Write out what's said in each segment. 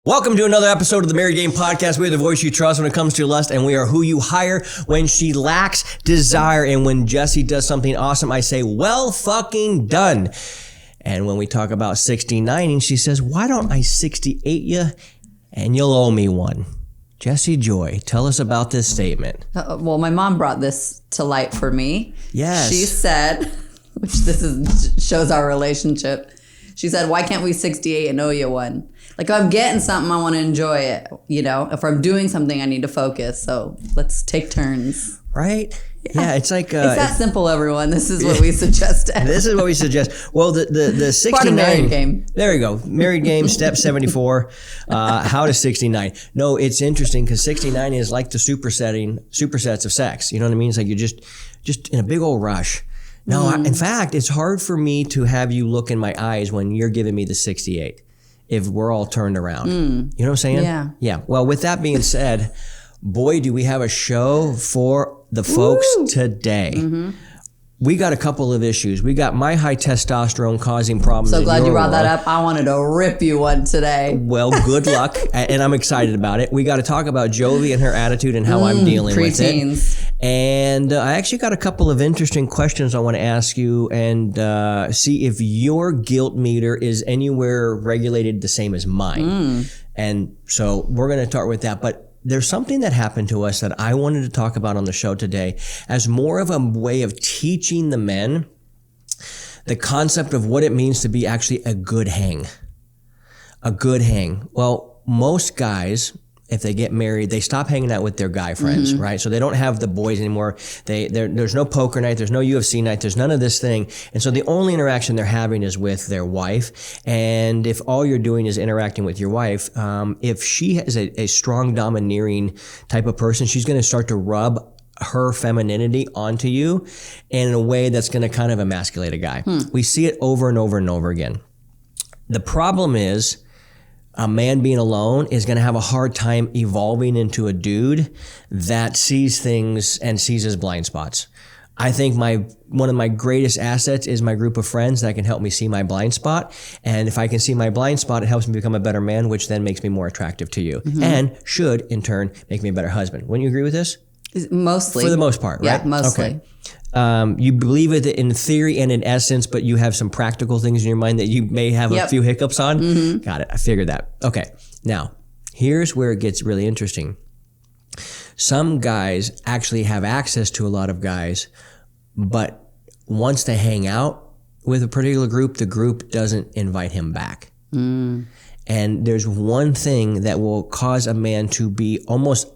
Welcome to another episode of the Married Game Podcast. We're the voice you trust when it comes to lust, and we are who you hire when she lacks desire. And when Jessie does something awesome, I say, well fucking done. And when we talk about 69ing, she says, why don't I 68 you and you'll owe me one? Jessie Joy, tell us about this statement. Well, my mom brought this to light for me. Yes. She said, which shows our relationship. She said, why can't we 68 and owe you one? Like, if I'm getting something, I want to enjoy it. You know, if I'm doing something, I need to focus. So let's take turns. Right? Yeah, it's like... it's that simple, everyone. This is what we suggest. This is what we suggest. Well, the 69... Part of Married Game. There you go. Married Game, step 74. How to 69. No, it's interesting because 69 is like the supersets of sex. You know what I mean? It's like you're just in a big old rush. No, in fact, it's hard for me to have you look in my eyes when you're giving me the 68 if we're all turned around. You know what I'm saying? Yeah. Yeah. Well, with that being said, boy, do we have a show for the folks today. We got a couple of issues. We got my high testosterone causing problems. So glad you brought that world. up. I wanted to rip you one today. Well, good luck. And I'm excited about it. We got to talk about Jovi and her attitude and how I'm dealing with it. And I actually got a couple of interesting questions I want to ask you and see if your guilt meter is anywhere regulated the same as mine. And so we're going to start with that. But there's something that happened to us that I wanted to talk about on the show today as more of a way of teaching the men the concept of what it means to be actually a good hang. A good hang. Well, most guys, if they get married, they stop hanging out with their guy friends, right? So they don't have the boys anymore. There's no poker night. There's no UFC night. There's none of this thing. And so the only interaction they're having is with their wife. And if all you're doing is interacting with your wife, if she is a strong, domineering type of person, she's going to start to rub her femininity onto you in a way that's going to kind of emasculate a guy. We see it over and over and over again. The problem is, a man being alone is going to have a hard time evolving into a dude that sees things and sees his blind spots. I think one of my greatest assets is my group of friends that can help me see my blind spot. And if I can see my blind spot, it helps me become a better man, which then makes me more attractive to you and should, in turn, make me a better husband. Wouldn't you agree with this? Mostly. For the most part, right? Yeah, mostly. Okay. You believe it in theory and in essence, but you have some practical things in your mind that you may have a few hiccups on. Got it. I figured that. Okay. Now, here's where it gets really interesting. Some guys actually have access to a lot of guys, but once they hang out with a particular group, the group doesn't invite him back. And there's one thing that will cause a man to be almost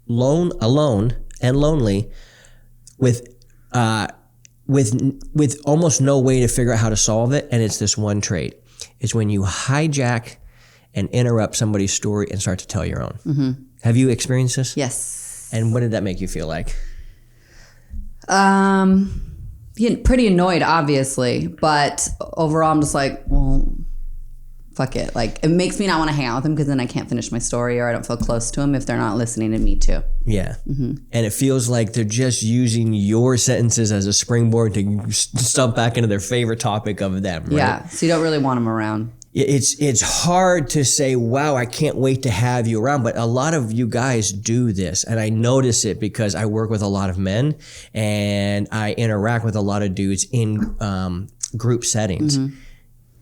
alone and lonely with almost no way to figure out how to solve it, and it's this one trait. It's when you hijack and interrupt somebody's story and start to tell your own. Have you experienced this? Yes. And what did that make you feel like? Being pretty annoyed, obviously, but overall I'm just like, well, fuck it. Like, it makes me not want to hang out with him because then I can't finish my story or I don't feel close to him if they're not listening to me too. Yeah. And it feels like they're just using your sentences as a springboard to stump back into their favorite topic of them, right? Yeah. So you don't really want them around. It's hard to say, wow, I can't wait to have you around. But a lot of you guys do this. And I notice it because I work with a lot of men and I interact with a lot of dudes in group settings.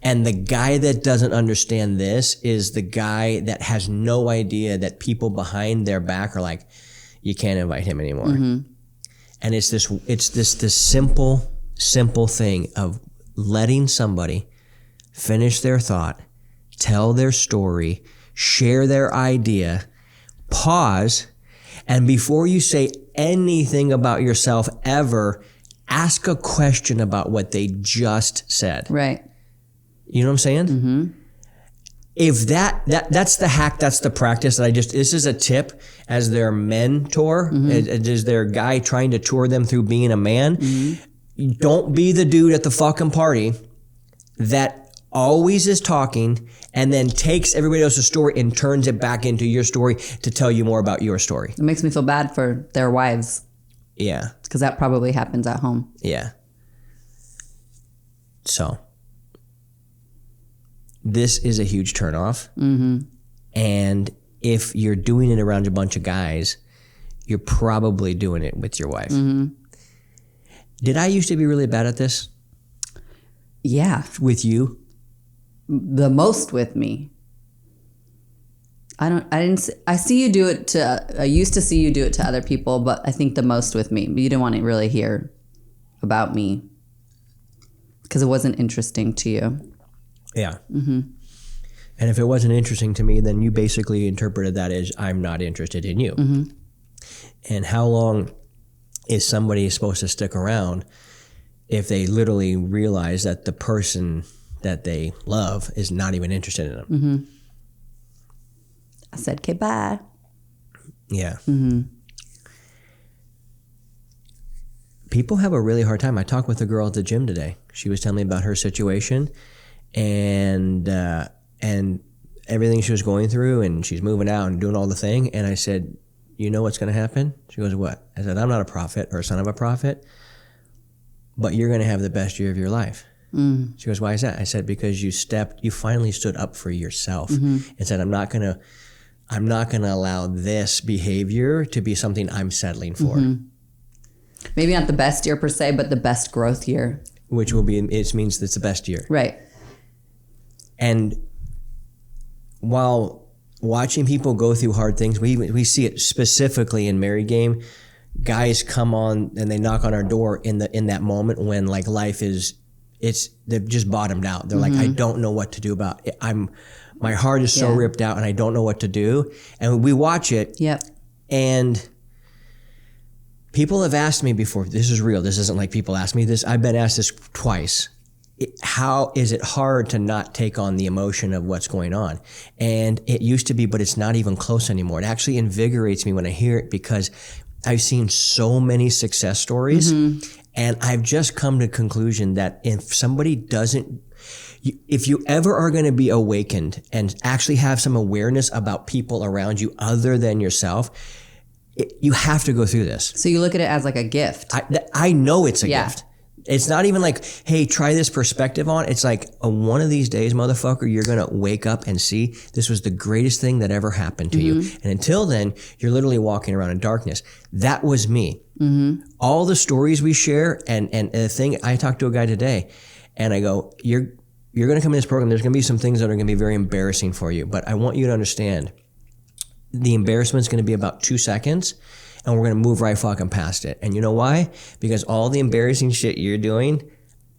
And the guy that doesn't understand this is the guy that has no idea that people behind their back are like, you can't invite him anymore. And it's this simple thing of letting somebody finish their thought, tell their story, share their idea, pause, and before you say anything about yourself ever, ask a question about what they just said. Right. You know what I'm saying? If that's the hack, that's the practice that this is a tip as their mentor, as their guy trying to tour them through being a man. Don't be the dude at the fucking party that always is talking and then takes everybody else's story and turns it back into your story to tell you more about your story. It makes me feel bad for their wives. Yeah. Because that probably happens at home. Yeah. So this is a huge turnoff. And if you're doing it around a bunch of guys, you're probably doing it with your wife. Mm-hmm. Did I used to be really bad at this? Yeah. With you? The most with me. I see you do it to, I used to see you do it to other people, but I think the most with me. But you didn't want to really hear about me because it wasn't interesting to you. Yeah. Mm-hmm. And if it wasn't interesting to me, then you basically interpreted that as I'm not interested in you. Mm-hmm. And how long is somebody supposed to stick around if they literally realize that the person that they love is not even interested in them? Mm-hmm. I said, okay, bye. Yeah. Mm-hmm. People have a really hard time. I talked with a girl at the gym today. She was telling me about her situation and everything she was going through, and she's moving out and doing all the thing. And I said, you know what's going to happen? She goes, what? I said, I'm not a prophet or a son of a prophet, but you're going to have the best year of your life. Mm. She goes, why is that? I said, because you finally stood up for yourself and said, I'm not going to allow this behavior to be something I'm settling for. Mm-hmm. Maybe not the best year per se, but the best growth year. Which will be, it means it's the best year. Right. And while watching people go through hard things, we see it specifically in married game. Guys come on and they knock on our door in that moment when like life is, they've just bottomed out. They're like, I don't know what to do about it. My heart is so ripped out and I don't know what to do. And we watch it. Yep. And people have asked me before, this is real. This isn't like people ask me this. I've been asked this twice. How is it hard to not take on the emotion of what's going on? And it used to be, but it's not even close anymore. It actually invigorates me when I hear it because I've seen so many success stories. Mm-hmm. And I've just come to the conclusion that if somebody doesn't, if you ever are going to be awakened and actually have some awareness about people around you other than yourself, you have to go through this. So you look at it as like a gift. I know it's a gift. It's not even like, hey, try this perspective on. It's like one of these days, motherfucker, you're going to wake up and see this was the greatest thing that ever happened to you. And until then, you're literally walking around in darkness. That was me. Mm-hmm. All the stories we share and the thing, I talked to a guy today and I go, you're going to come in this program. There's going to be some things that are going to be very embarrassing for you, but I want you to understand the embarrassment is going to be about 2 seconds. And we're going to move right fucking past it. And you know why? Because all the embarrassing shit you're doing,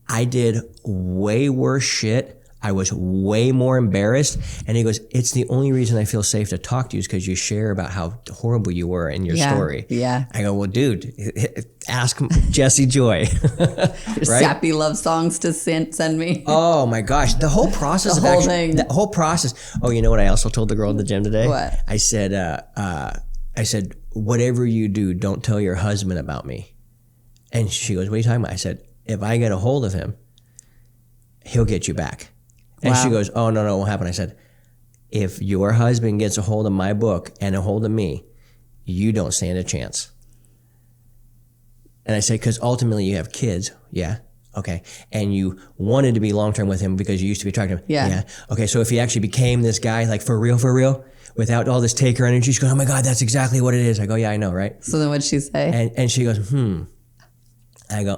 I did way worse shit. I was way more embarrassed. And he goes, it's the only reason I feel safe to talk to you is because you share about how horrible you were in your story. Yeah. I go, well, dude, ask Jesse Joy. Right? Sappy love songs to send me. Oh my gosh. The whole process the whole thing. The whole process. Oh, you know what I also told the girl at the gym today? What? I said, whatever you do, don't tell your husband about me. And she goes, what are you talking about? I said, if I get a hold of him, he'll get you back. And she goes, oh, no, it won't happen. I said, if your husband gets a hold of my book and a hold of me, you don't stand a chance. And I said, because ultimately you have kids. Yeah. Okay. And you wanted to be long-term with him because you used to be attracted to him. Yeah. Okay. So if he actually became this guy, like for real, without all this taker energy, she goes, oh my God, that's exactly what it is. I go, yeah, I know, right? So then what'd she say? And she goes, I go,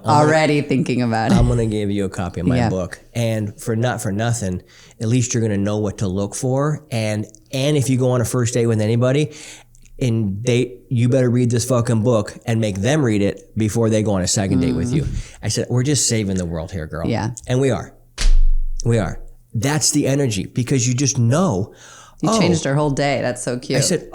thinking about it. I'm going to give you a copy of my book. And for nothing, at least you're going to know what to look for. And if you go on a first date with anybody, you better read this fucking book and make them read it before they go on a second date with you. I said, we're just saving the world here, girl. Yeah. And we are. That's the energy because you just know. You changed her whole day. That's so cute. I said,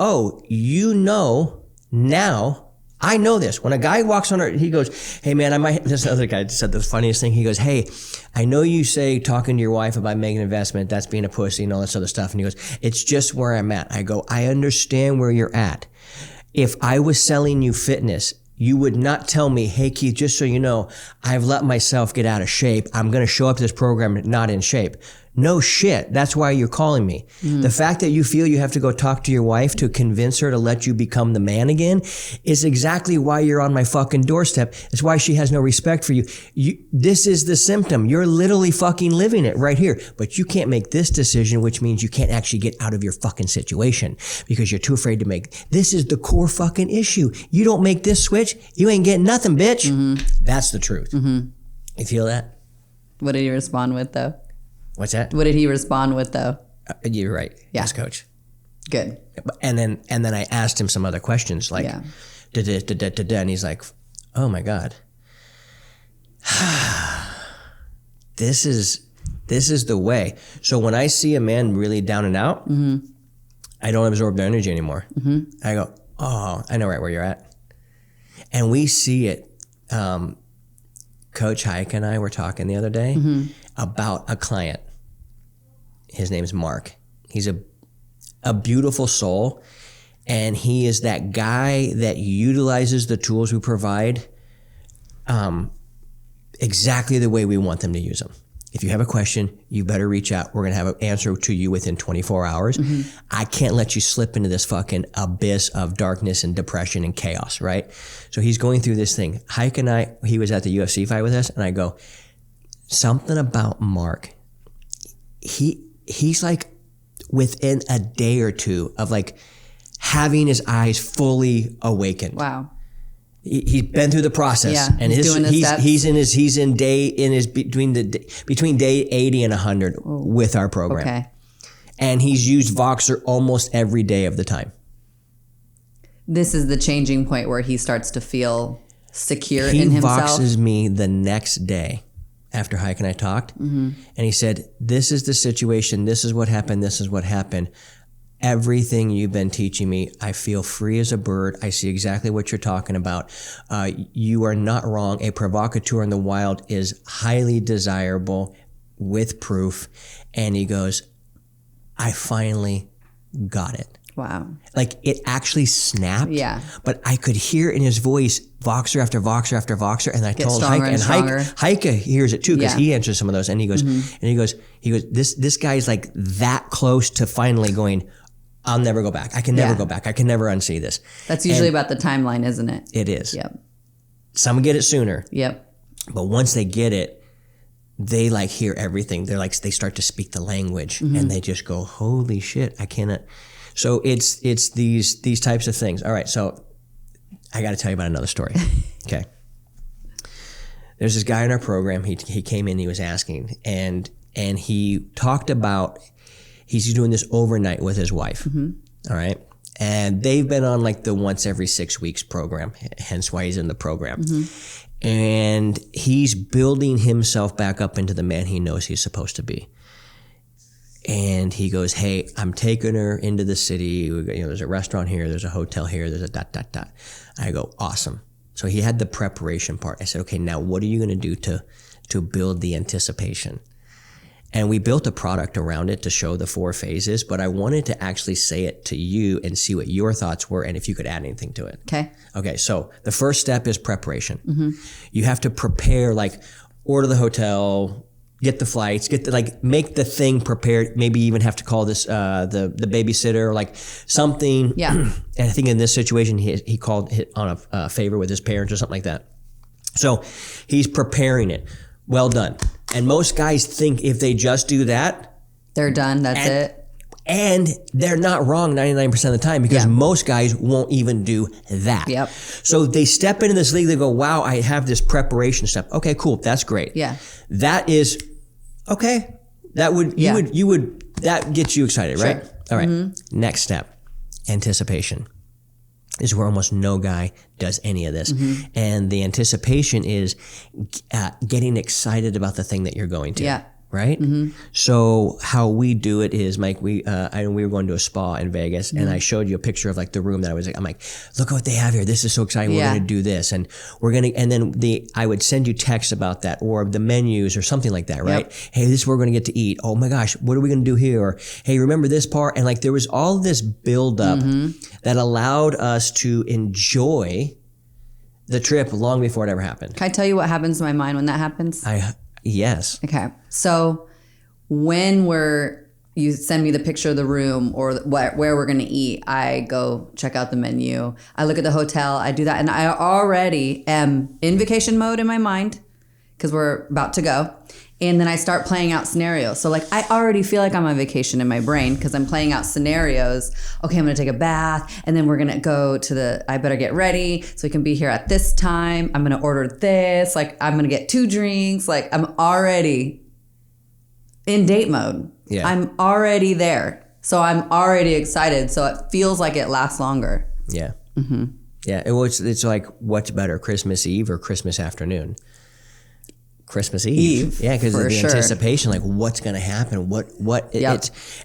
you know now. I know this. When a guy walks on her, he goes, hey man, this other guy said the funniest thing. He goes, hey, I know you say talking to your wife about making an investment, that's being a pussy and all this other stuff. And he goes, it's just where I'm at. I go, I understand where you're at. If I was selling you fitness, you would not tell me, hey Keith, just so you know, I've let myself get out of shape. I'm going to show up to this program not in shape. No shit. That's why you're calling me. The fact that you feel you have to go talk to your wife to convince her to let you become the man again is exactly why you're on my fucking doorstep. It's why she has no respect for you. This is the symptom. You're literally fucking living it right here. But you can't make this decision, which means you can't actually get out of your fucking situation because you're too afraid to make. This is the core fucking issue. You don't make this switch, you ain't getting nothing, bitch. That's the truth. You feel that? What did he respond with, though? What's that? What did he respond with, though? You're right. Yeah. Yes, coach. Good. And then I asked him some other questions like, and he's like, oh my God. This is the way. So when I see a man really down and out, I don't absorb their energy anymore. I go, oh, I know right where you're at. And we see it. Coach Heike and I were talking the other day about a client. His name's Mark. He's a beautiful soul, and he is that guy that utilizes the tools we provide exactly the way we want them to use them. If you have a question, you better reach out. We're going to have an answer to you within 24 hours. I can't let you slip into this fucking abyss of darkness and depression and chaos, right? So he's going through this thing. Heike and I, he was at the UFC fight with us, and I go, something about Mark. He's like within a day or two of like having his eyes fully awakened. Wow. He's been through the process, and between day 80 and 100 with our program. Okay. And he's used Voxer almost every day of the time. This is the changing point where he starts to feel secure He in himself. Voxes me the next day after Heike and I talked, and he said, "This is the situation. This is what happened. This is what happened." Everything you've been teaching me, I feel free as a bird. I see exactly what you're talking about. You are not wrong. A provocateur in the wild is highly desirable with proof. And he goes, I finally got it. Wow. Like it actually snapped. Yeah. But I could hear in his voice, Voxer after Voxer after Voxer. And I told Heike, and Heike hears it too, because he answers some of those. And he goes, this guy is like that close to finally going, I'll never go back. I can never go back. I can never unsee this. That's usually about the timeline, isn't it? It is. Yep. Some get it sooner. Yep. But once they get it, they like hear everything. They're like, they start to speak the language and they just go, holy shit, I cannot. So it's these types of things. All right. So I got to tell you about another story. Okay. There's this guy in our program. He came in, he was asking, and he talked about, he's doing this overnight with his wife. All right. And they've been on like the once every 6 weeks program, hence why he's in the program. And he's building himself back up into the man he knows he's supposed to be. And he goes, hey, I'm taking her into the city. There's a restaurant here. There's a hotel here. There's a ... I go, awesome. So he had the preparation part. I said, okay, now what are you going to do to build the anticipation? And we built a product around it to show the 4 phases, but I wanted to actually say it to you and see what your thoughts were and if you could add anything to it. Okay, so the first step is preparation. You have to prepare, like order the hotel, get the flights, make the thing prepared, maybe even have to call this the babysitter, or like something. Yeah. And I think in this situation, he called on a favor with his parents or something like that. So he's preparing it. Well done. And most guys think if they just do that, they're done. That's it. And they're not wrong 99% of the time, because most guys won't even do that. Yep. So they step into this league, they go, wow, I have this preparation step. Okay, cool. That's great. Yeah. That is okay. That gets you excited, right? Sure. All right. Next step, anticipation. Is where almost no guy does any of this. And the anticipation is getting excited about the thing that you're going to. Yeah. Right? So how we do it is, Mike, we were going to a spa in Vegas, and I showed you a picture of like the room that I'm like, look what they have here. This is so exciting. We're going to do this. And then I would send you texts about that, or the menus or something like that, right? Yep. Hey, this is where we're going to get to eat. Oh my gosh, what are we going to do here? Or, hey, remember this part? And like, there was all this buildup that allowed us to enjoy the trip long before it ever happened. Can I tell you what happens in my mind when that happens? Yes. Okay. So when you send me the picture of the room or where we're going to eat, I go check out the menu. I look at the hotel. I do that. And I already am in vacation mode in my mind because we're about to go. And then I start playing out scenarios. So like I already feel like I'm on vacation in my brain because I'm playing out scenarios. Okay, I'm going to take a bath and then we're going to go to I better get ready so we can be here at this time. I'm going to order this. Like I'm going to get 2 drinks. Like I'm already in date mode. Yeah. I'm already there. So I'm already excited. So it feels like it lasts longer. Yeah. Mm-hmm. Yeah. It's like, what's better, Christmas Eve or Christmas afternoon? Christmas Eve. Yeah, because of the anticipation, like what's going to happen,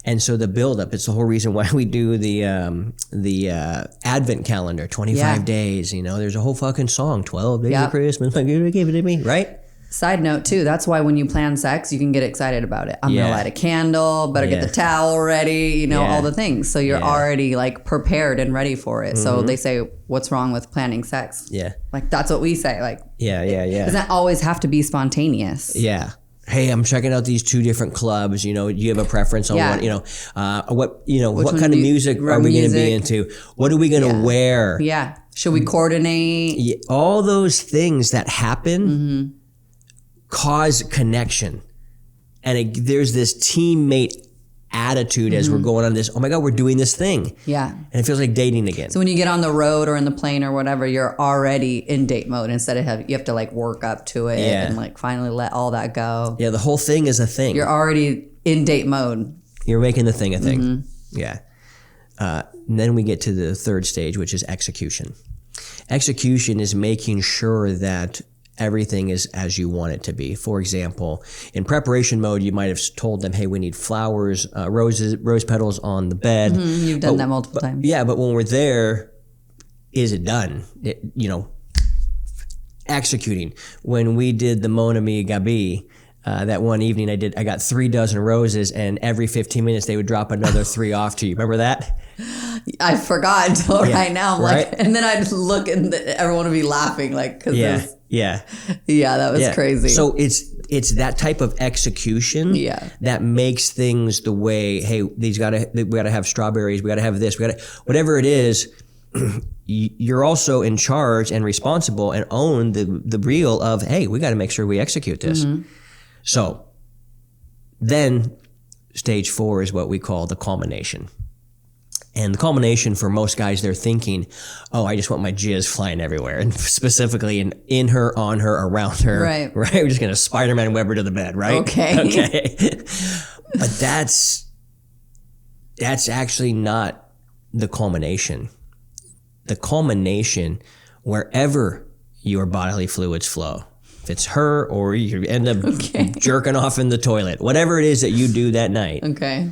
and so the buildup. It's the whole reason why we do the Advent calendar, 25 days. There's a whole fucking song, 12 days of Christmas. Like you gave it to me, right? Side note too, that's why when you plan sex, you can get excited about it. I'm gonna light a candle, better get the towel ready, all the things. So you're already like prepared and ready for it. Mm-hmm. So they say, what's wrong with planning sex? Yeah. Like that's what we say. Like it doesn't always have to be spontaneous. Yeah. Hey, I'm checking out these 2 different clubs. Do you have a preference on what kind of music are we going to be into? What are we going to wear? Yeah. Should we coordinate? Yeah. All those things that happen cause connection. And there's this teammate attitude as we're going on this, oh my God, we're doing this thing. Yeah. And it feels like dating again. So when you get on the road or in the plane or whatever, you're already in date mode instead of you have to like work up to it and like finally let all that go. Yeah, the whole thing is a thing. You're already in date mode. You're making the thing a thing. Mm-hmm. Yeah. And then we get to the 3rd stage, which is execution. Execution is making sure that everything is as you want it to be. For example, in preparation mode, you might have told them, hey, we need flowers, rose petals on the bed. Mm-hmm. You've done that multiple times. Yeah, but when we're there, is it done? Executing. When we did the Mon Ami Gabi, that one evening I got 3 dozen roses, and every 15 minutes they would drop another 3 off to you. Remember that? I forgot until right now. I'm like, and then I'd look and everyone would be laughing because that was crazy. So it's that type of execution that makes things the way, hey, we gotta have strawberries, we gotta have this, whatever it is. You're also in charge and responsible and own the real of, hey, we gotta make sure we execute this. Mm-hmm. So then stage 4 is what we call the culmination. And the culmination for most guys, they're thinking, oh, I just want my jizz flying everywhere. And specifically in her, on her, around her. Right. We're just going to Spider-Man web her to the bed, right? Okay. But that's actually not the culmination. The culmination, wherever your bodily fluids flow, if it's her or you end up jerking off in the toilet, whatever it is that you do that night. Okay.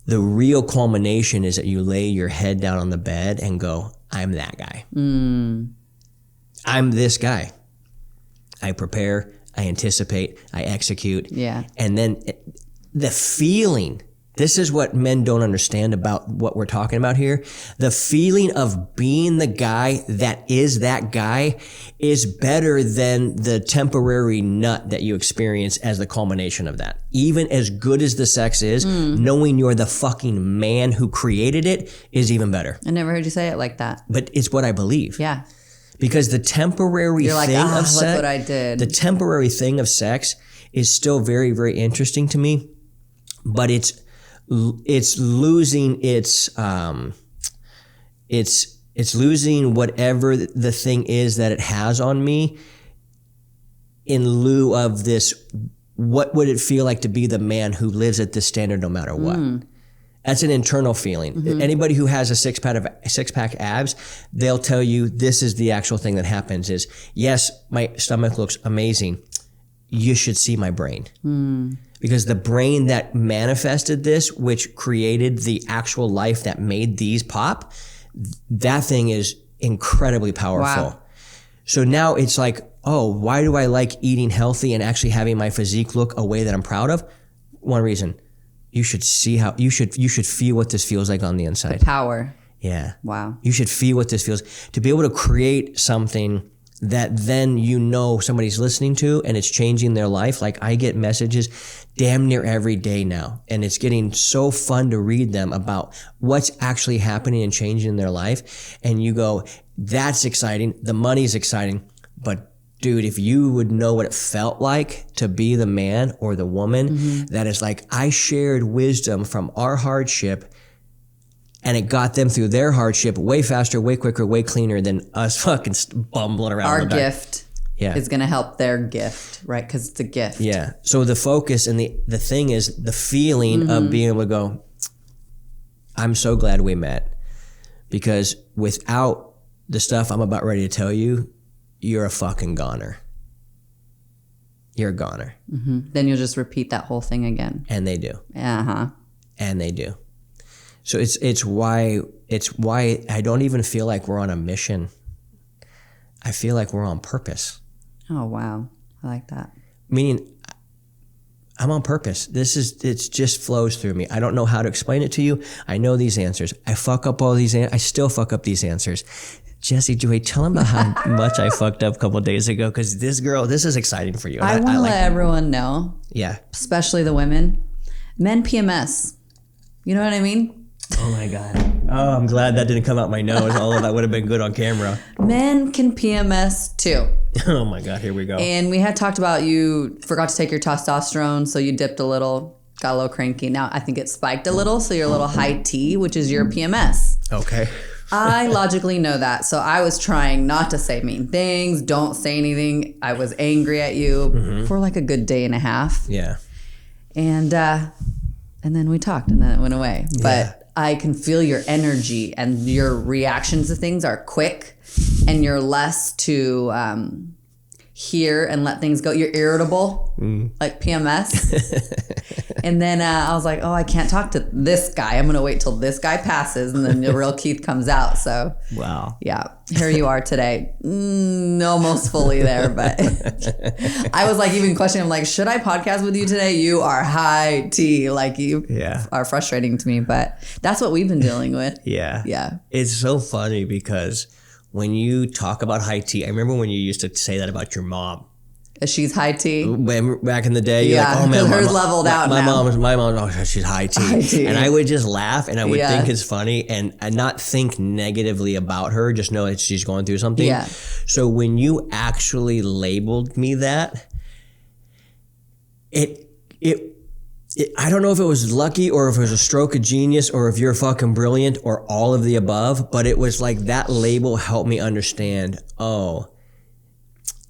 The real culmination is that you lay your head down on the bed and go, I'm that guy. I'm this guy. I prepare, I anticipate, I execute. Yeah. And then the feeling, this is what men don't understand about what we're talking about here. The feeling of being the guy that is better than the temporary nut that you experience as the culmination of that. Even as good as the sex is, knowing you're the fucking man who created it is even better. I never heard you say it like that. But it's what I believe. Yeah. Because the temporary thing of sex, look what I did. The temporary thing of sex is still very, very interesting to me, but it's losing its losing whatever the thing is that it has on me in lieu of this. What would it feel like to be the man who lives at this standard no matter what? That's an internal feeling. Mm-hmm. Anybody who has a six-pack abs, they'll tell you this is the actual thing that happens is, yes, my stomach looks amazing. You should see my brain. Because the brain that manifested this, which created the actual life that made these pop, that thing is incredibly powerful. Wow. So now it's like, oh, why do I like eating healthy and actually having my physique look a way that I'm proud of? One reason. You should see how, you should feel what this feels like on the inside. The power. Yeah. Wow. You should feel what this feels. To be able to create something that then somebody's listening to and it's changing their life. Like I get messages damn near every day now, and it's getting so fun to read them about what's actually happening and changing in their life. And you go, that's exciting. The money's exciting. But dude, if you would know what it felt like to be the man or the woman that is like, I shared wisdom from our hardship and it got them through their hardship way faster, way quicker, way cleaner than us fucking bumbling around. Our gift is going to help their gift, right? Because it's a gift. Yeah. So the focus and the thing is the feeling of being able to go, I'm so glad we met, because without the stuff I'm about ready to tell you, you're a fucking goner. You're a goner. Then you'll just repeat that whole thing again. And they do. And they do. So it's why I don't even feel like we're on a mission. I feel like we're on purpose. Oh wow, I like that. Meaning, I'm on purpose. It just flows through me. I don't know how to explain it to you. I know these answers. I fuck up all these. I still fuck up these answers. Jesse, Joy, tell them about how much I fucked up a couple of days ago, because this is exciting for you. I want to let everyone know. Yeah. Especially the women. Men PMS. You know what I mean? Oh my God. Oh, I'm glad that didn't come out my nose. All of that would have been good on camera. Men can PMS too. Oh my God, here we go. And we had talked about you forgot to take your testosterone, so you dipped a little, got a little cranky. Now I think it spiked a little, so you're a little high T, which is your PMS. Okay. I logically know that. So I was trying not to say mean things, don't say anything. I was angry at you for like a good day and a half. Yeah. And then we talked and then it went away. But I can feel your energy and your reactions to things are quick, and you're less to hear and let things go. You're irritable, like PMS. And then I was like, oh, I can't talk to this guy. I'm going to wait till this guy passes, and then the real Keith comes out. So, wow. Yeah, here you are today. Almost fully there, but I was like even questioning, I'm like, should I podcast with you today? You are high T, like you are frustrating to me, but that's what we've been dealing with. Yeah. Yeah. It's so funny because when you talk about high T, I remember when you used to say that about your mom. She's high T. Back in the day, you're like, oh man, hers leveled out now. My mom, oh, she's high T. And I would just laugh and I would think it's funny and not think negatively about her, just know that she's going through something. Yeah. So when you actually labeled me that, I don't know if it was lucky or if it was a stroke of genius or if you're fucking brilliant or all of the above, but it was like that label helped me understand, oh,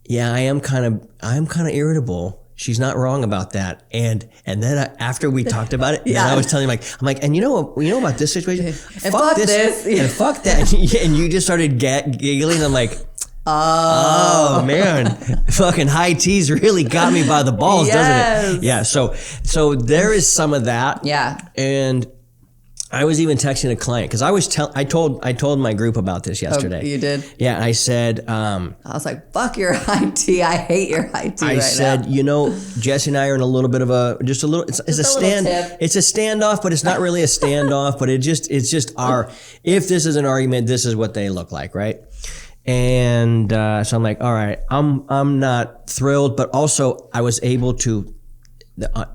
yeah, I'm kind of irritable. She's not wrong about that. And then after we talked about it, I was telling him I'm like, and you know about this situation? Fuck this. And fuck that. And you just started giggling. I'm like, oh man, fucking high T's really got me by the balls, doesn't it? Yeah. So there is some of that. Yeah. And I was even texting a client because I told my group about this yesterday. Oh, you did? Yeah, I said I was like, fuck your high T. I hate your high T. I said, Jesse and I are in a little bit of it's a standoff, but it's not really a standoff, but it's just if this is an argument, this is what they look like, right? And so I'm like, all right, I'm not thrilled, but also I was able to.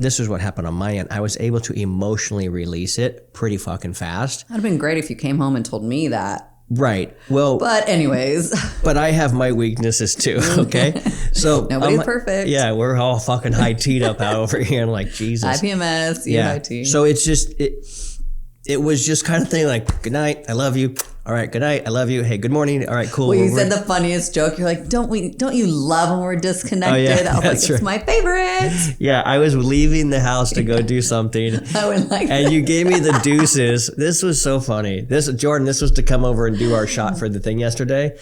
This is what happened on my end. I was able to emotionally release it pretty fucking fast. That'd have been great if you came home and told me that. Right. Well, but anyways. But I have my weaknesses too. Okay. So nobody's perfect. Yeah, we're all fucking high teed up out over here, and like Jesus. IPMS, high T. So it's just it was just kind of thing like, good night, I love you. All right, good night, I love you. Hey, good morning. All right, cool. Well, you said the funniest joke. You're like, don't you love when we're disconnected? Oh, yeah, I was like, it's my favorite. Yeah, I was leaving the house to go do something. I would like and you gave me the deuces. This was so funny. Jordan, this was to come over and do our shot for the thing yesterday.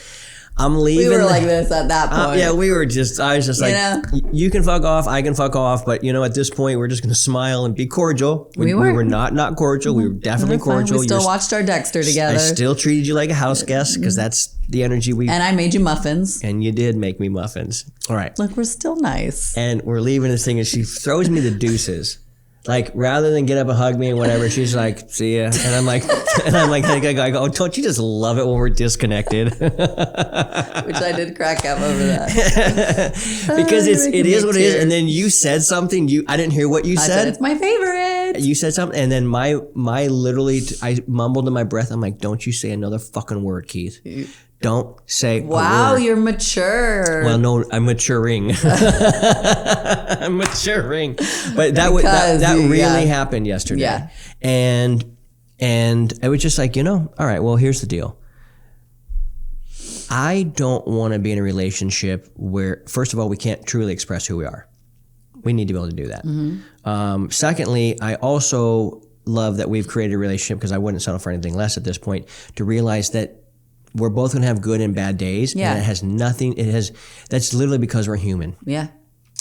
I'm leaving. We were like this at that point. I was just like, you can fuck off, I can fuck off, but at this point, we're just going to smile and be cordial. We were not cordial. We were definitely cordial. We still watched our Dexter together. I still treated you like a house guest because that's the energy we... And I made you muffins. And you did make me muffins. All right. Look, we're still nice. And we're leaving this thing and she throws me the deuces. Like, rather than get up and hug me and whatever, she's like, see ya. And I'm like, I go, don't you just love it when we're disconnected? Which I did crack up over that. Because it is what it is. And then you said something, I didn't hear what you said. I said, it's my favorite. You said something, and then my literally, I mumbled in my breath. I'm like, don't you say another fucking word, Keith. Don't say a wow, word. You're mature. Well, no, I'm maturing. I'm maturing. But that really happened yesterday. Yeah. And it was just like, all right, well, here's the deal. I don't want to be in a relationship where, first of all, we can't truly express who we are. We need to be able to do that. Mm-hmm. Secondly, I also love that we've created a relationship, because I wouldn't settle for anything less at this point, to realize that we're both going to have good and bad days. Yeah. And it has nothing, that's literally because we're human. Yeah.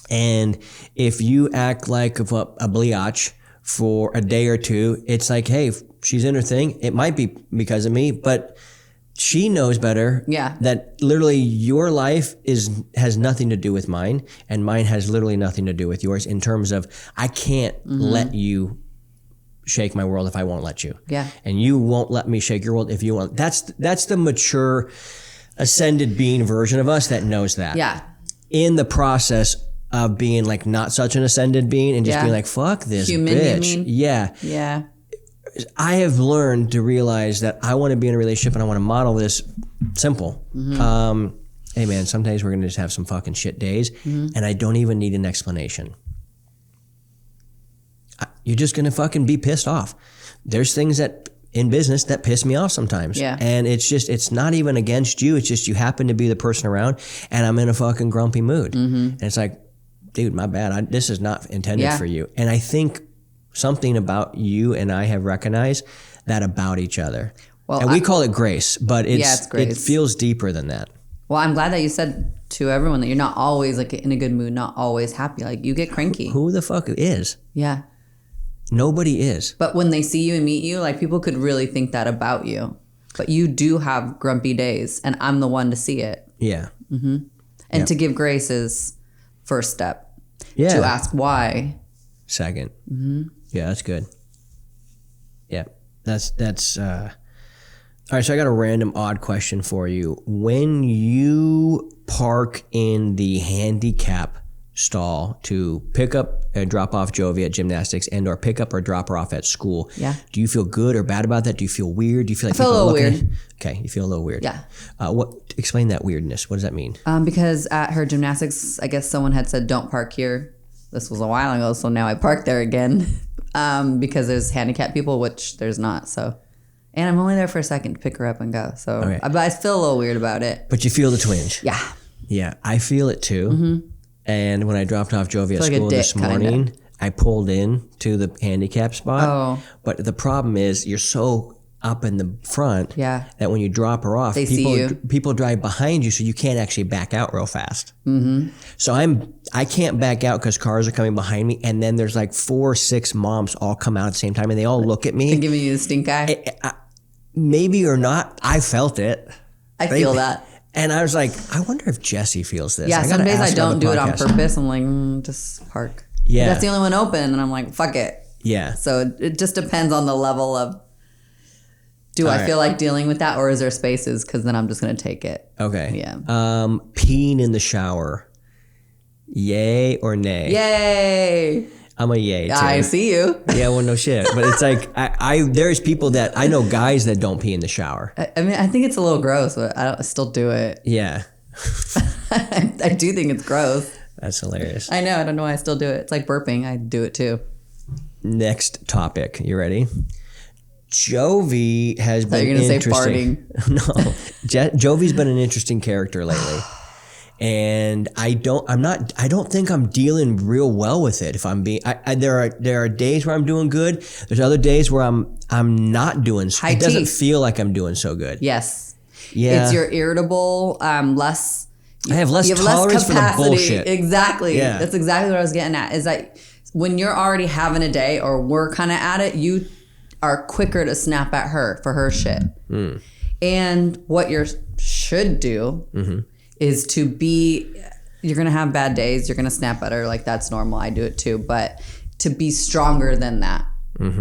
And if you act like a biatch for a day or two, it's like, hey, she's in her thing. It might be because of me, but she knows better. Yeah. That literally your life has nothing to do with mine, and mine has literally nothing to do with yours, in terms of, I can't let you shake my world if I won't let you. Yeah. And you won't let me shake your world if you won't. That's the mature, ascended being version of us that knows that. Yeah. In the process of being like not such an ascended being and just being like, fuck this human, bitch. you mean? Yeah. Yeah. I have learned to realize that I want to be in a relationship and I want to model this simple. Hey man, some days we're going to just have some fucking shit days, and I don't even need an explanation. You're just going to fucking be pissed off. There's things that in business that piss me off sometimes. Yeah. And it's not even against you. It's just you happen to be the person around, and I'm in a fucking grumpy mood. And it's like, dude, my bad. This is not intended for you. And I think something about you and I have recognized that about each other. Well, and we call it grace, but it's grace. It feels deeper than that. Well, I'm glad that you said to everyone that you're not always like in a good mood, not always happy. Like, you get cranky. Who the fuck is? Yeah. Nobody is. But when they see you and meet you, like, people could really think that about you. But you do have grumpy days, and I'm the one to see it. Yeah. And to give grace is first step. Yeah. To ask why. Second. Yeah, that's good. Yeah. That's all right, so I got a random odd question for you. When you park in the handicap stall to pick up and drop off Jovi at gymnastics, and or pick up or drop her off at school, do you feel good or bad about that? Do you feel weird? Do you feel like I feel a little weird? Okay, you feel a little weird. Yeah. Explain that weirdness. What does that mean? Because at her gymnastics, I guess someone had said, don't park here. This was a while ago, so now I park there again because there's handicapped people, which there's not. So, and I'm only there for a second to pick her up and go. So, but I feel a little weird about it. But you feel the twinge. Yeah. Yeah, I feel it too. And when I dropped off Jovi at school this morning, I pulled in to the handicap spot. But the problem is you're so up in the front that when you drop her off, people drive behind you, so you can't actually back out real fast. So I can't back out because cars are coming behind me, and then there's like 4 or 6 moms all come out at the same time, and they all look at me. They're giving you the stink eye? Maybe or not, I felt it. I feel that. And I was like, I wonder if Jesse feels this. Yeah, some days I don't do it on purpose. I'm like, just park. Yeah. That's the only one open, and I'm like, fuck it. Yeah. So it just depends on the level of, do I feel like dealing with that, or is there spaces? Because then I'm just going to take it. Okay. Yeah. Peeing in the shower. Yay or nay? Yay. I'm a yay too. I see you. Yeah, well, no shit. But it's like, there's people that, I know guys that don't pee in the shower. I mean, I think it's a little gross, but I still do it. Yeah. I do think it's gross. That's hilarious. I know. I don't know why I still do it. It's like burping. I do it too. Next topic. You ready? Jovi has been interesting. You're going to say farting. No. Jovi's been an interesting character lately. And I don't think I'm dealing real well with it. If I'm being, there are days where I'm doing good. There's other days where I'm not doing. It doesn't feel like I'm doing so good. Yes. Yeah. It's your irritable, less. I have less tolerance for the bullshit. Exactly. Yeah. That's exactly what I was getting at. Is like when you're already having a day, or we're kind of at it, you are quicker to snap at her for her shit. And what you should do. Is to be, you're going to have bad days. You're going to snap at her. Like, that's normal. I do it too. But to be stronger than that,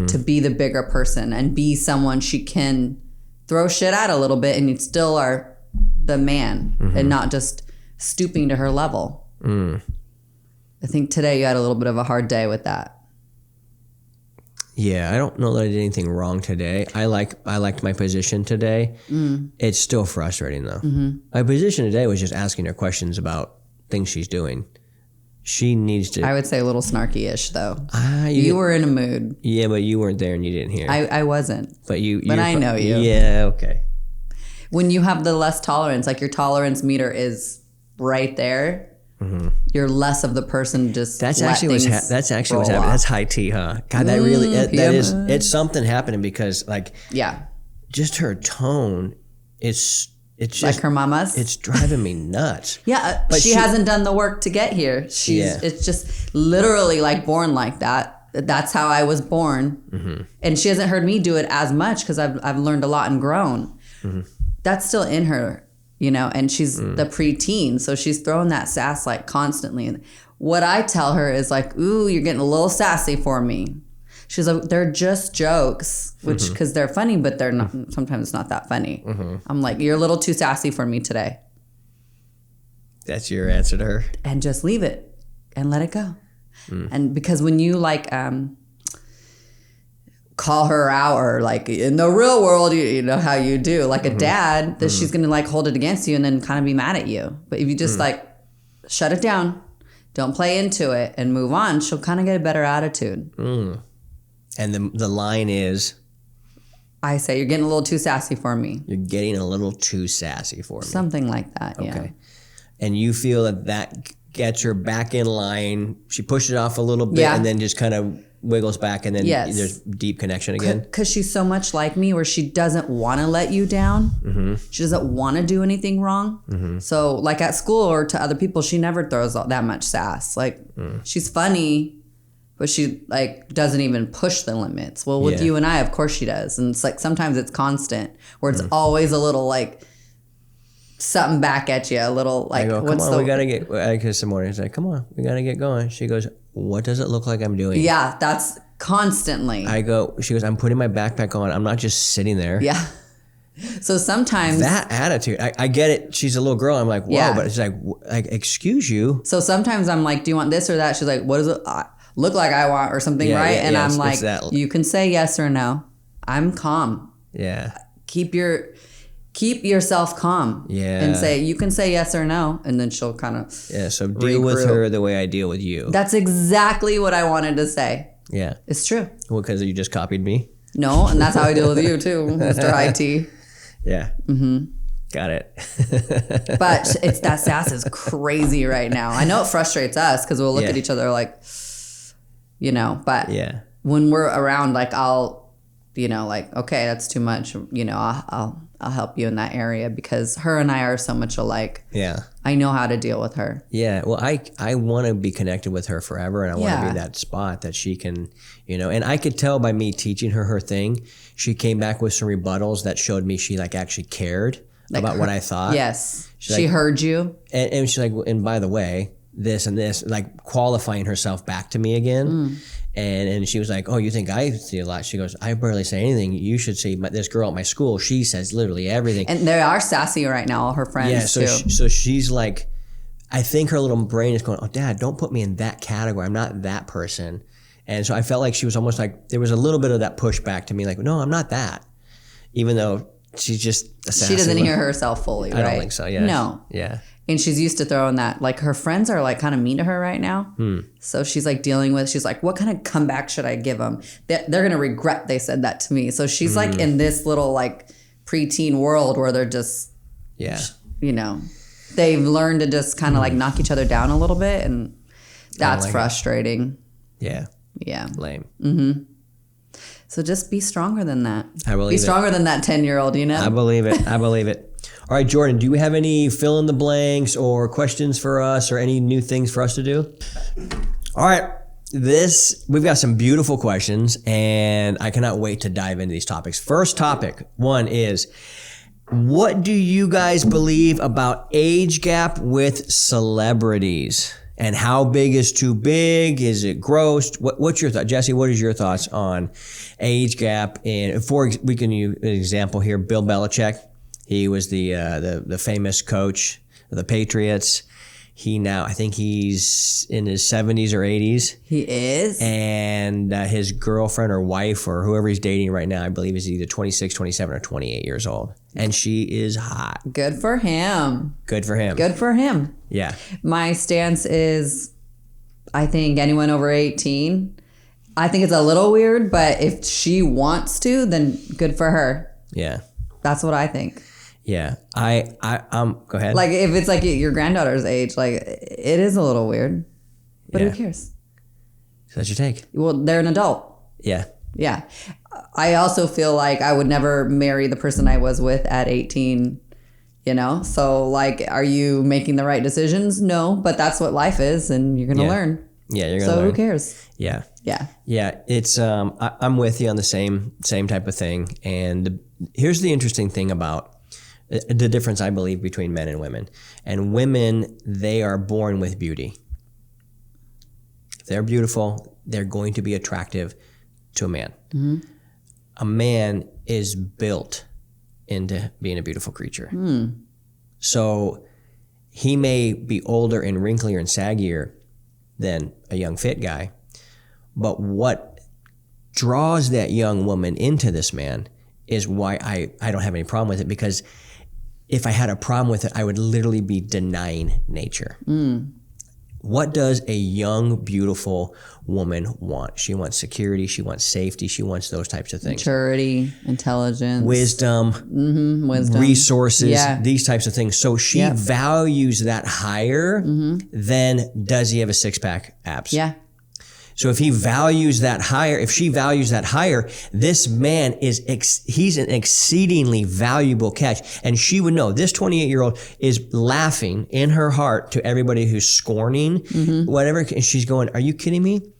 to be the bigger person and be someone she can throw shit at a little bit and you still are the man and not just stooping to her level. I think today you had a little bit of a hard day with that. Yeah, I don't know that I did anything wrong today. I liked my position today. It's still frustrating though. My position today was just asking her questions about things she's doing. She needs to. I would say a little snarky-ish though. You were in a mood. Yeah, but you weren't there and you didn't hear. I wasn't. But I know you. Yeah, okay. When you have the less tolerance, like your tolerance meter is right there. You're less of the person just. That's actually what's happening. That's high tea, huh? God, that really it's something happening because like just her tone. It's just like her mama's. It's driving me nuts. But she hasn't done the work to get here. It's just literally like born like that. That's how I was born, and she hasn't heard me do it as much because I've learned a lot and grown. That's still in her. You know, and she's the preteen, so she's throwing that sass like constantly. And what I tell her is like, "Ooh, you're getting a little sassy for me." She's like, "They're just jokes," which because they're funny, but they're not. Sometimes it's not that funny. I'm like, "You're a little too sassy for me today." That's your answer to her, and just leave it and let it go. And because when you like call her out or like in the real world, you know how you do like a dad that she's going to like hold it against you and then kind of be mad at you. But if you just like shut it down, don't play into it and move on, she'll kind of get a better attitude. And the line is, I say, you're getting a little too sassy for me. You're getting a little too sassy for me. Something like that. Okay. Yeah. And you feel that gets her back in line. She pushes it off a little bit and then just kind of wiggles back, and then there's deep connection again. Because she's so much like me where she doesn't want to let you down. She doesn't want to do anything wrong. So like at school or to other people, she never throws that much sass. Like she's funny, but she like doesn't even push the limits. Well, with you and I, of course she does. And it's like sometimes it's constant where it's always a little like something back at you, a little like, I go, come on, we got to get, because some morning it's like, come on, we got to get going. She goes, what does it look like I'm doing? Yeah, that's constantly. She goes, I'm putting my backpack on. I'm not just sitting there. Yeah. So sometimes. That attitude, I get it. She's a little girl. I'm like, whoa, but it's like, excuse you. So sometimes I'm like, do you want this or that? She's like, what does it look like I want or something, right? And I'm like, you can say yes or no. I'm calm. Yeah. Keep yourself calm. Yeah. And say, you can say yes or no. And then she'll kind of so deal with her the way I deal with you. That's exactly what I wanted to say. Yeah. It's true. Well, because you just copied me? No, and that's how I deal with you too, Mr. IT. Yeah. Got it. But that sass is crazy right now. I know it frustrates us because we'll look at each other like, you know, but when we're around, like I'll, you know, like, okay, that's too much. You know, I'll help you in that area because her and I are so much alike. Yeah. I know how to deal with her. Yeah. Well, I want to be connected with her forever, and I want to be that spot that she can, you know, and I could tell by me teaching her thing, she came back with some rebuttals that showed me she like actually cared about what I thought. Yes. She heard you. And she's like, and by the way, this and this, like qualifying herself back to me again. And she was like, oh, you think I see a lot? She goes, I barely say anything. You should see this girl at my school. She says literally everything. And they are sassy right now, all her friends too. So she's like, I think her little brain is going, oh, Dad, don't put me in that category. I'm not that person. And so I felt like she was almost like, there was a little bit of that pushback to me, like, no, I'm not that. Even though she's just a sassy. She doesn't hear herself fully, right? I don't think so, yeah. No. Yeah. And she's used to throwing that. Like her friends are like kind of mean to her right now. So she's like she's like, what kind of comeback should I give them? They're going to regret they said that to me. So she's like in this little like preteen world where they're just, you know, they've learned to just kind of like knock each other down a little bit. And that's like frustrating. Yeah. Yeah. Lame. So just be stronger than that. I believe Be stronger than that 10-year-old, you know? I believe it. All right, Jordan, do you have any fill in the blanks or questions for us or any new things for us to do? All right. We've got some beautiful questions and I cannot wait to dive into these topics. First topic, one is, what do you guys believe about age gap with celebrities? And how big is too big? Is it gross? What's your thought? Jesse, what is your thoughts on age gap? And we can use an example here. Bill Belichick, he was the famous coach of the Patriots. I think he's in his 70s or 80s. He is. And his girlfriend or wife or whoever he's dating right now, I believe is either 26, 27, or 28 years old. And she is hot. Good for him. Good for him. Good for him. Yeah. My stance is, I think anyone over 18, I think it's a little weird, but if she wants to, then good for her. Yeah. That's what I think. Yeah. Go ahead. Like if it's like your granddaughter's age, like it is a little weird, but who cares? So that's your take. Well, they're an adult. Yeah. Yeah. I also feel like I would never marry the person I was with at 18, you know? So like, are you making the right decisions? No, but that's what life is and you're going to learn. Yeah. You're going to learn. So who cares? Yeah. Yeah. Yeah. It's, I'm with you on the same type of thing. And here's the interesting thing about the difference, I believe, between men and women. And women, they are born with beauty. If they're beautiful, they're going to be attractive to a man. Mm-hmm. A man is built into being a beautiful creature. Mm. So he may be older and wrinklier and saggier than a young fit guy, but what draws that young woman into this man is why I don't have any problem with it, because if I had a problem with it, I would literally be denying nature. Mm. What does a young, beautiful woman want? She wants security. She wants safety. She wants those types of things. Maturity, intelligence. Wisdom. Resources. These types of things. So she values that higher than does he have a six-pack abs? Yeah. So if he values that higher, if she values that higher, this man he's an exceedingly valuable catch. And she would know this 28-year-old is laughing in her heart to everybody who's scorning whatever. And she's going, are you kidding me?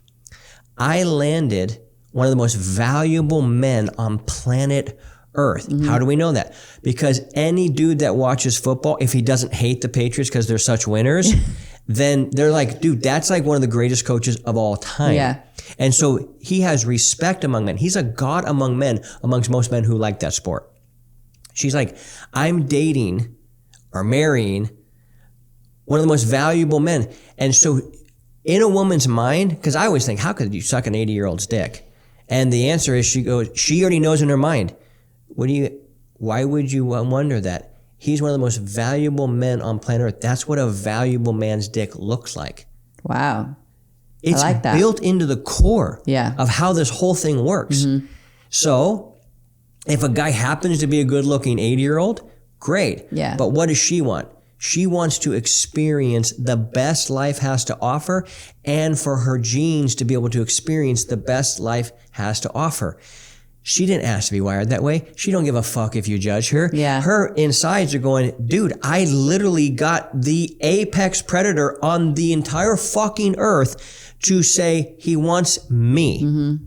I landed one of the most valuable men on planet Earth. How do we know that? Because any dude that watches football, if he doesn't hate the Patriots because they're such winners, then they're like, dude, that's like one of the greatest coaches of all time. Yeah. And so he has respect among men. He's a god among men, amongst most men who like that sport. She's like, I'm dating or marrying one of the most valuable men. And so in a woman's mind, because I always think, how could you suck an 80-year-old's dick? And the answer is she already knows in her mind. Why would you wonder that? He's one of the most valuable men on planet Earth. That's what a valuable man's dick looks like. Wow. It's I like that. Built into the core of how this whole thing works. So if a guy happens to be a good-looking 80-year-old, great. Yeah. But what does she want? She wants to experience the best life has to offer, and for her genes to be able to experience the best life has to offer. She didn't ask to be wired that way. She don't give a fuck if you judge her. Yeah. Her insides are going, dude, I literally got the apex predator on the entire fucking earth to say he wants me.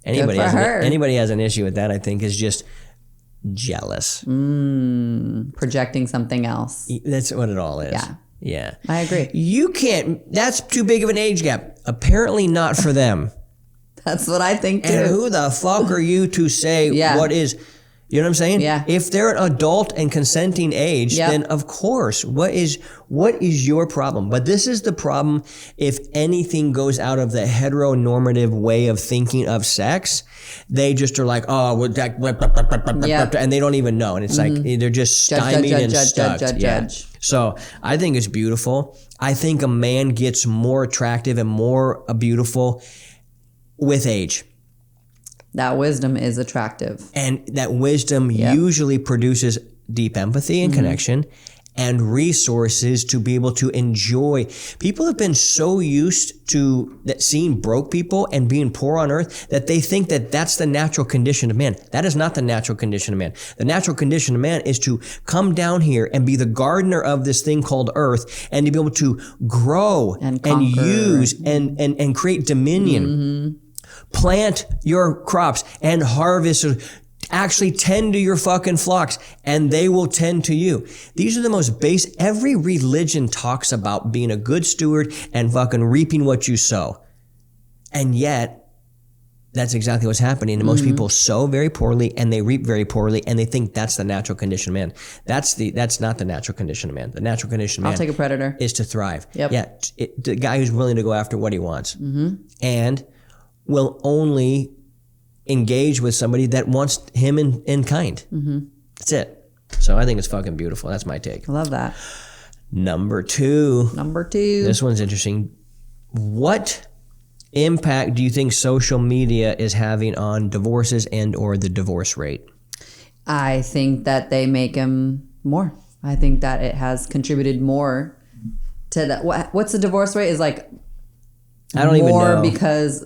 Anybody has an issue with that, I think, is just jealous. Projecting something else. That's what it all is. Yeah. Yeah. I agree. You can't, that's too big of an age gap. Apparently not for them. That's what I think too. And who the fuck are you to say what is, you know what I'm saying? Yeah. If they're an adult and consenting age, then of course, what is your problem? But this is the problem if anything goes out of the heteronormative way of thinking of sex. They just are like, oh, well, and they don't even know. And it's like, they're just stymied and stuck. Judge. So I think it's beautiful. I think a man gets more attractive and more beautiful with age. That wisdom is attractive. And that wisdom usually produces deep empathy and connection and resources to be able to enjoy. People have been so used to seeing broke people and being poor on earth that they think that that's the natural condition of man. That is not the natural condition of man. The natural condition of man is to come down here and be the gardener of this thing called earth and to be able to grow and use and create dominion. Plant your crops and harvest. Actually tend to your fucking flocks and they will tend to you. These are the most base. Every religion talks about being a good steward and fucking reaping what you sow. And yet, that's exactly what's happening. And most people sow very poorly and they reap very poorly and they think that's the natural condition of man. That's not the natural condition of man. The natural condition of man I'll take a predator. is to thrive. Yep. Yeah, the guy who's willing to go after what he wants and will only engage with somebody that wants him in kind. That's it. So I think it's fucking beautiful. That's my take. I love that. Number two. This one's interesting. What impact do you think social media is having on divorces and or the divorce rate? I think that they make them more. I think that it has contributed more to that. What's the divorce rate? Is like I don't even know. Because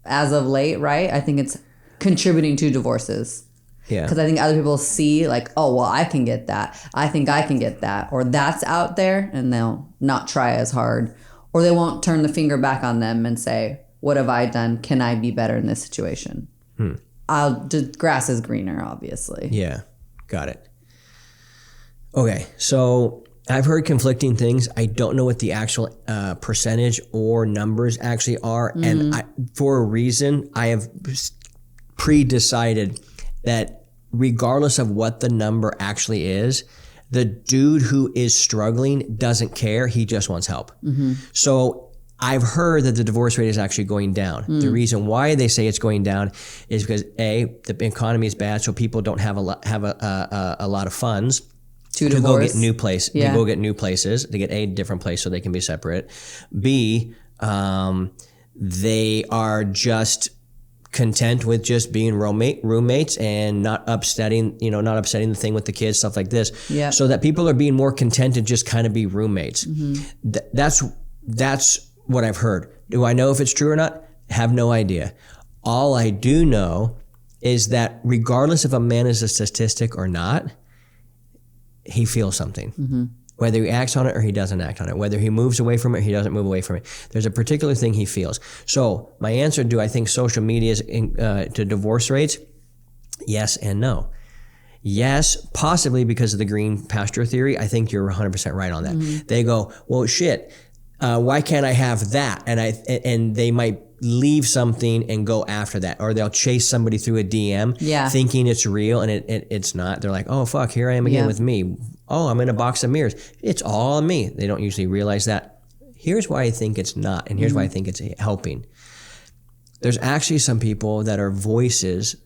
as of late, right? I think it's contributing to divorces. Yeah. Because I think other people see like, oh, well, I can get that. I think I can get that. Or that's out there, and they'll not try as hard. Or they won't turn the finger back on them and say, what have I done? Can I be better in this situation? The grass is greener, obviously. Yeah, got it. Okay, so I've heard conflicting things. I don't know what the actual percentage or numbers actually are. And for a reason, I have pre-decided that regardless of what the number actually is, the dude who is struggling doesn't care. He just wants help. So I've heard that the divorce rate is actually going down. The reason why they say it's going down is because the economy is bad, so people don't have a lot of funds to go get new place. To go get new places. To get a different place so they can be separate. B, they are just content with just being roommates and not upsetting the thing with the kids, stuff like this. Yeah. So that people are being more content to just kind of be roommates. That's what I've heard. Do I know if it's true or not? Have no idea. All I do know is that regardless if a man is a statistic or not, he feels something. Whether he acts on it or he doesn't act on it, whether he moves away from it or he doesn't move away from it. There's a particular thing he feels. So my answer, do I think social media is to divorce rates? Yes and no. Yes, possibly because of the green pasture theory. I think you're 100% right on that. They go, well, shit, why can't I have that? And they might leave something and go after that, or they'll chase somebody through a DM thinking it's real and it's not. They're like, oh fuck, here I am again with me. Oh, I'm in a box of mirrors. It's all on me. They don't usually realize that. Here's why I think it's not, and here's why I think it's helping. There's actually some people that are voices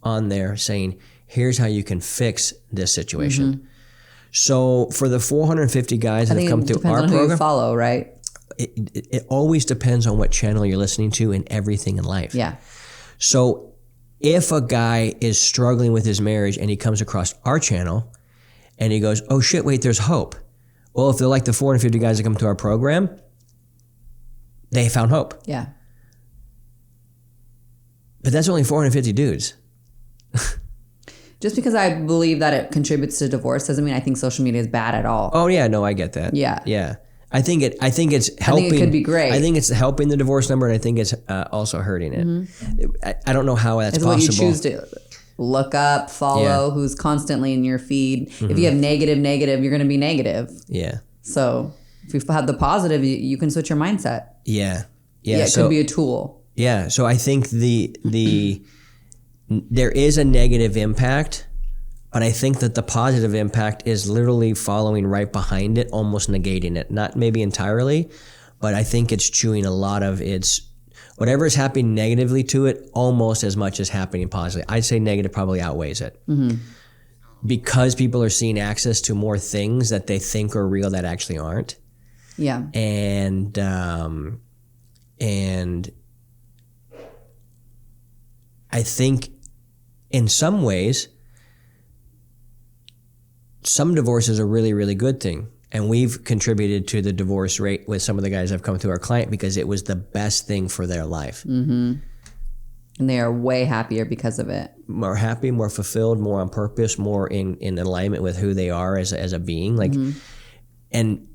on there saying, here's how you can fix this situation. So for the 450 guys that have come through our program, who you follow, right? It always depends on what channel you're listening to and everything in life. Yeah. So if a guy is struggling with his marriage and he comes across our channel and he goes, oh shit, wait, there's hope. Well, if they're like the 450 guys that come to our program, they found hope. Yeah. But that's only 450 dudes. Just because I believe that it contributes to divorce doesn't mean I think social media is bad at all. Oh yeah, no, I get that. Yeah. Yeah. I think it's helping. I think it could be great. I think it's helping the divorce number, and I think it's also hurting it. I don't know how that's possible. It's what you choose to look up, follow, who's constantly in your feed. If you have negative, you're going to be negative. Yeah. So if you have the positive, you can switch your mindset. Yeah. Yeah. It could be a tool. Yeah. So I think there is a negative impact, but I think that the positive impact is literally following right behind it, almost negating it. Not maybe entirely, but I think it's chewing a lot of its, whatever is happening negatively to it, almost as much as happening positively. I'd say negative probably outweighs it. Because people are seeing access to more things that they think are real that actually aren't. Yeah. And I think in some ways, some divorce is a really, really good thing. And we've contributed to the divorce rate with some of the guys that have come through our client because it was the best thing for their life. And they are way happier because of it. More happy, more fulfilled, more on purpose, more in alignment with who they are as a being. Like, and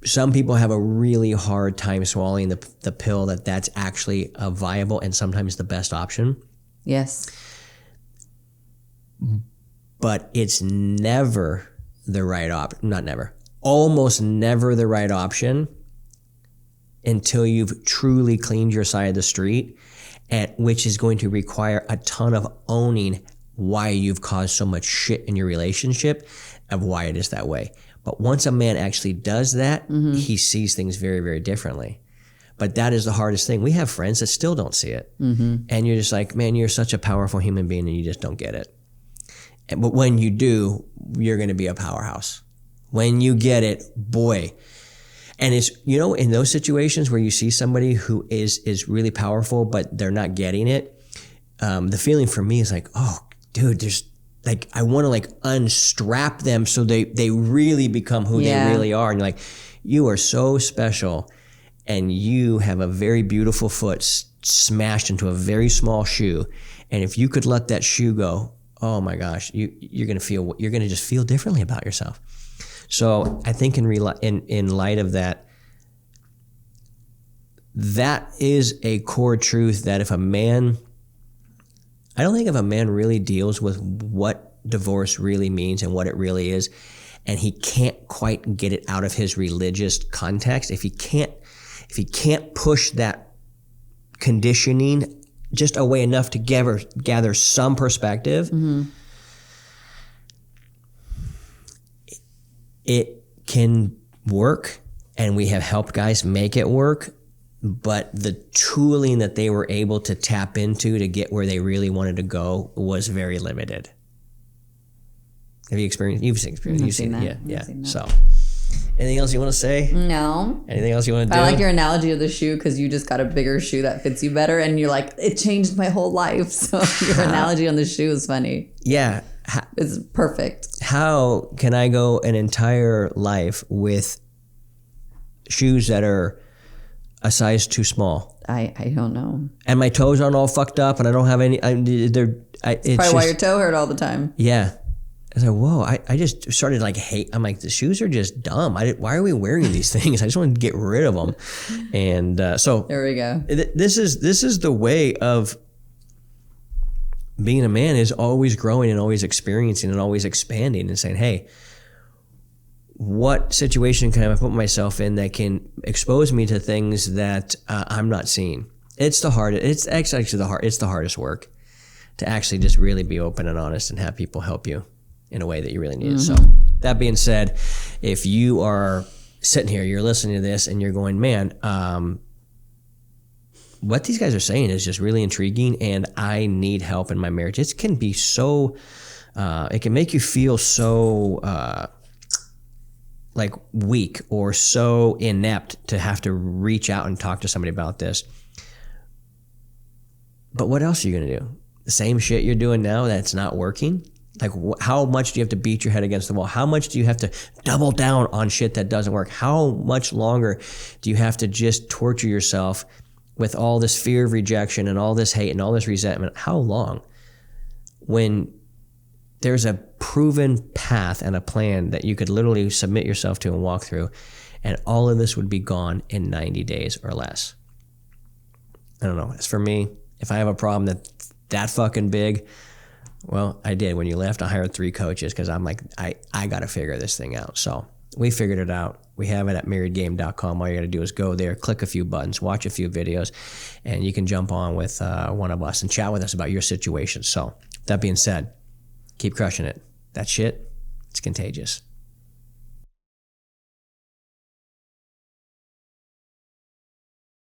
some people have a really hard time swallowing the pill that's actually a viable and sometimes the best option. Yes. but it's never the right almost never the right option until you've truly cleaned your side of the street, which is going to require a ton of owning why you've caused so much shit in your relationship, of why it is that way. But once a man actually does that, he sees things very, very differently. But that is the hardest thing. We have friends that still don't see it. And you're just like, man, you're such a powerful human being and you just don't get it. But when you do, you're going to be a powerhouse. When you get it, boy. And it's, you know, in those situations where you see somebody who is really powerful, but they're not getting it, the feeling for me is like, oh, dude, there's like, I want to like unstrap them so they really become who they really are. And you're like, you are so special and you have a very beautiful foot smashed into a very small shoe. And if you could let that shoe go, oh my gosh, you're going to just feel differently about yourself. So I think in light of that, that is a core truth that I don't think if a man really deals with what divorce really means and what it really is, and he can't quite get it out of his religious context, if he can't push that conditioning just away enough to gather some perspective, it can work, and we have helped guys make it work, but the tooling that they were able to tap into to get where they really wanted to go was very limited. Have you experienced? You've seen that. Yeah. So, anything else you want to say? No. Anything else you want to do? I like your analogy of the shoe because you just got a bigger shoe that fits you better, and you're like, it changed my whole life. So your analogy on the shoe is funny. Yeah. It's perfect. How can I go an entire life with shoes that are a size too small? I don't know. And my toes aren't all fucked up, and I don't have any. It's probably why your toe hurt all the time. Yeah. I was like, whoa, I just started like hate. I'm like, the shoes are just dumb. Why are we wearing these things? I just want to get rid of them. And so there we go. This is the way of being a man, is always growing and always experiencing and always expanding and saying, hey, what situation can I put myself in that can expose me to things that I'm not seeing? It's the hardest. It's the hardest work to actually just really be open and honest and have people help you in a way that you really need. So that being said, if you are sitting here, you're listening to this and you're going, man, what these guys are saying is just really intriguing and I need help in my marriage. It can be so, it can make you feel so like weak or so inept to have to reach out and talk to somebody about this. But what else are you going to do? The same shit you're doing now that's not working? Like, how much do you have to beat your head against the wall? How much do you have to double down on shit that doesn't work? How much longer do you have to just torture yourself with all this fear of rejection and all this hate and all this resentment? How long? When there's a proven path and a plan that you could literally submit yourself to and walk through, and all of this would be gone in 90 days or less. I don't know. As for me, if I have a problem that's that fucking big, well, I did. When you left, I hired 3 coaches because I'm like, I got to figure this thing out. So we figured it out. We have it at marriedgame.com. All you got to do is go there, click a few buttons, watch a few videos, and you can jump on with one of us and chat with us about your situation. So that being said, keep crushing it. That shit, it's contagious.